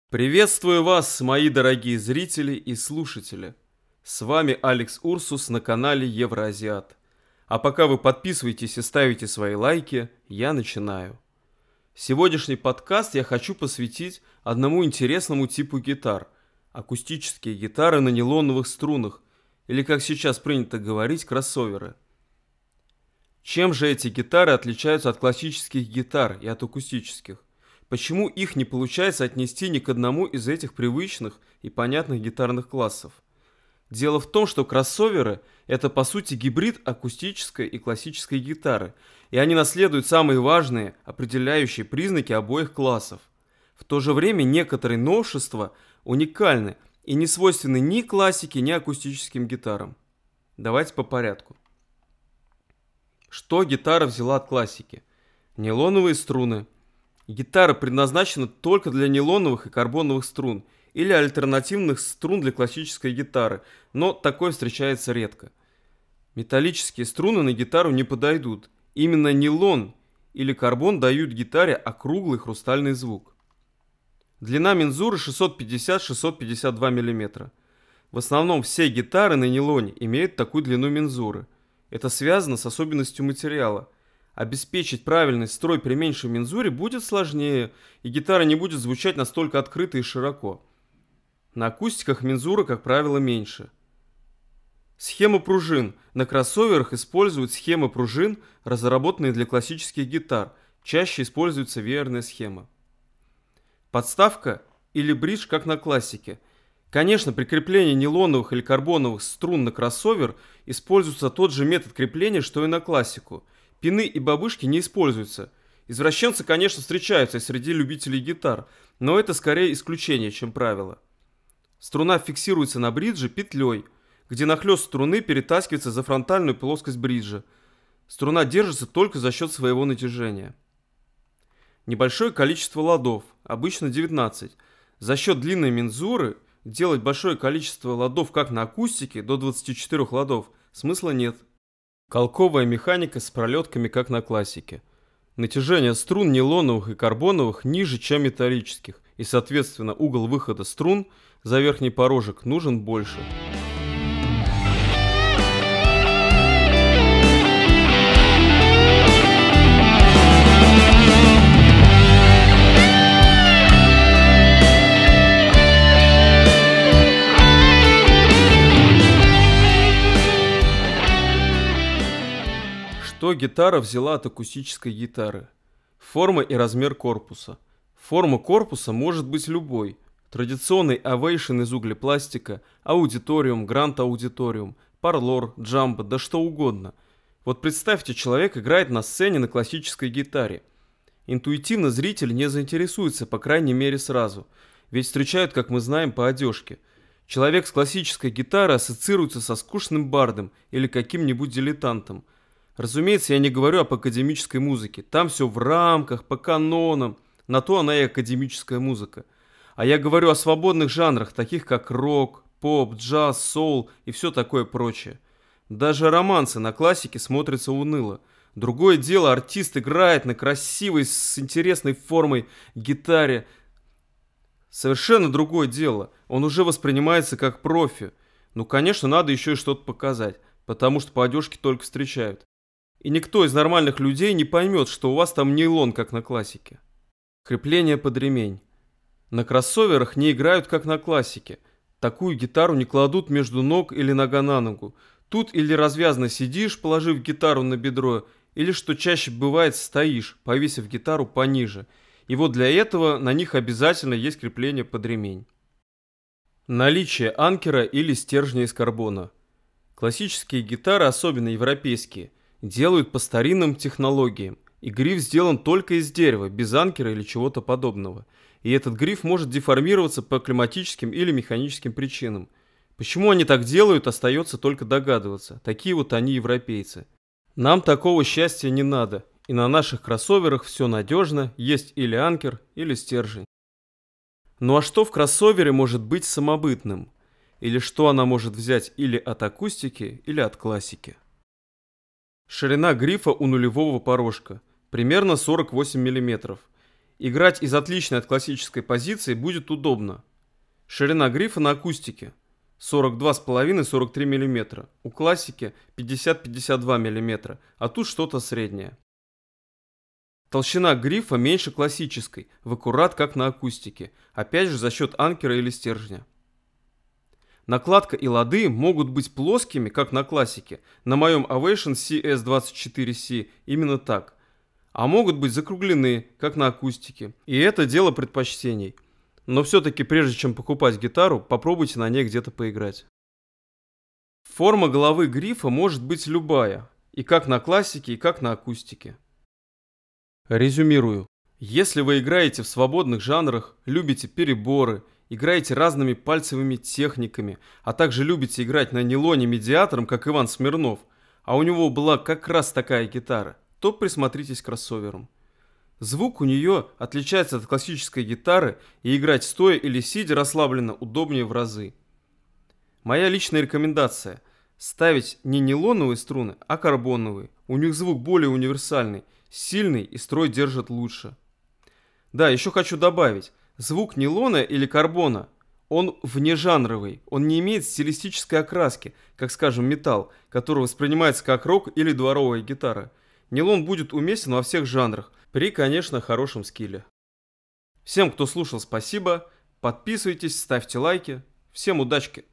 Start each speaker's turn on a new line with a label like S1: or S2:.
S1: Приветствую вас, мои дорогие зрители и слушатели. С вами Алекс Урсус на канале Евроазиат. А пока вы подписываетесь и ставите свои лайки, я начинаю. Сегодняшний подкаст я хочу посвятить одному интересному типу гитар. Акустические гитары на нейлоновых струнах, или как сейчас принято говорить, кроссоверы. Чем же эти гитары отличаются от классических гитар и от акустических? Почему их не получается отнести ни к одному из этих привычных и понятных гитарных классов? Дело в том, что кроссоверы – это по сути гибрид акустической и классической гитары, и они наследуют самые важные, определяющие признаки обоих классов. В то же время некоторые новшества уникальны и не свойственны ни классике, ни акустическим гитарам. Давайте по порядку. Что гитара взяла от классики? Нейлоновые струны. Гитара предназначена только для нейлоновых и карбоновых струн или альтернативных струн для классической гитары, но такое встречается редко. Металлические струны на гитару не подойдут. Именно нейлон или карбон дают гитаре округлый хрустальный звук. Длина мензуры 650-652 мм. В основном все гитары на нейлоне имеют такую длину мензуры. Это связано с особенностью материала. Обеспечить правильный строй при меньшей мензуре будет сложнее, и гитара не будет звучать настолько открыто и широко. На акустиках мензура, как правило, меньше. Схема пружин. На кроссоверах используют схемы пружин, разработанные для классических гитар. Чаще используется веерная схема. Подставка или бридж, как на классике. Конечно, при креплении нейлоновых или карбоновых струн на кроссовер используется тот же метод крепления, что и на классику. Пины и бабышки не используются. Извращенцы, конечно, встречаются среди любителей гитар, но это скорее исключение, чем правило. Струна фиксируется на бридже петлей, где нахлёст струны перетаскивается за фронтальную плоскость бриджа. Струна держится только за счет своего натяжения. Небольшое количество ладов, обычно 19. За счет длинной мензуры делать большое количество ладов, как на акустике, до 24 ладов, смысла нет. Колковая механика с пролетками, как на классике. Натяжение струн нейлоновых и карбоновых ниже, чем металлических, и, соответственно, угол выхода струн за верхний порожек нужен больше. Что гитара взяла от акустической гитары? Форма и размер корпуса. Форма корпуса может быть любой. Традиционный Ovation из углепластика, Auditorium, Grand Auditorium, Parlor, Jumbo, да что угодно. Вот представьте, человек играет на сцене на классической гитаре. Интуитивно зритель не заинтересуется, по крайней мере сразу. Ведь встречают, как мы знаем, по одежке. Человек с классической гитарой ассоциируется со скучным бардом или каким-нибудь дилетантом. Разумеется, я не говорю об академической музыке. Там все в рамках, по канонам. На то она и академическая музыка. А я говорю о свободных жанрах, таких как рок, поп, джаз, соул и все такое прочее. Даже романсы на классике смотрятся уныло. Другое дело, артист играет на красивой, с интересной формой гитаре. Совершенно другое дело. Он уже воспринимается как профи. Ну, конечно, надо еще и что-то показать, потому что по одежке только встречают. И никто из нормальных людей не поймет, что у вас там нейлон, как на классике. Крепление под ремень. На кроссоверах не играют, как на классике. Такую гитару не кладут между ног или нога на ногу. Тут или развязно сидишь, положив гитару на бедро, или, что чаще бывает, стоишь, повесив гитару пониже. И вот для этого на них обязательно есть крепление под ремень. Наличие анкера или стержня из карбона. Классические гитары, особенно европейские, делают по старинным технологиям, и гриф сделан только из дерева, без анкера или чего-то подобного. И этот гриф может деформироваться по климатическим или механическим причинам. Почему они так делают, остается только догадываться. Такие вот они европейцы. Нам такого счастья не надо, и на наших кроссоверах все надежно, есть или анкер, или стержень. Ну а что в кроссовере может быть самобытным? Или что она может взять или от акустики, или от классики? Ширина грифа у нулевого порожка примерно 48 мм. Играть из отличной от классической позиции будет удобно. Ширина грифа на акустике 42,5-43 мм, у классики 50-52 мм, а тут что-то среднее. Толщина грифа меньше классической, в аккурат как на акустике, опять же за счет анкера или стержня. Накладка и лады могут быть плоскими, как на классике, на моем Ovation CS24C именно так, а могут быть закруглены, как на акустике, и это дело предпочтений. Но все-таки прежде чем покупать гитару, попробуйте на ней где-то поиграть. Форма головы грифа может быть любая, и как на классике, и как на акустике. Резюмирую. Если вы играете в свободных жанрах, любите переборы, играете разными пальцевыми техниками, а также любите играть на нейлоне медиатором, как Иван Смирнов, а у него была как раз такая гитара, то присмотритесь к кроссоверам. Звук у нее отличается от классической гитары, и играть стоя или сидя расслабленно удобнее в разы. Моя личная рекомендация – ставить не нейлоновые струны, а карбоновые. У них звук более универсальный, сильный и строй держит лучше. Да, еще хочу добавить, звук нейлона или карбона, он внежанровый, он не имеет стилистической окраски, как, скажем, металл, который воспринимается как рок или дворовая гитара. Нейлон будет уместен во всех жанрах, при, конечно, хорошем скилле. Всем, кто слушал, спасибо. Подписывайтесь, ставьте лайки. Всем удачки!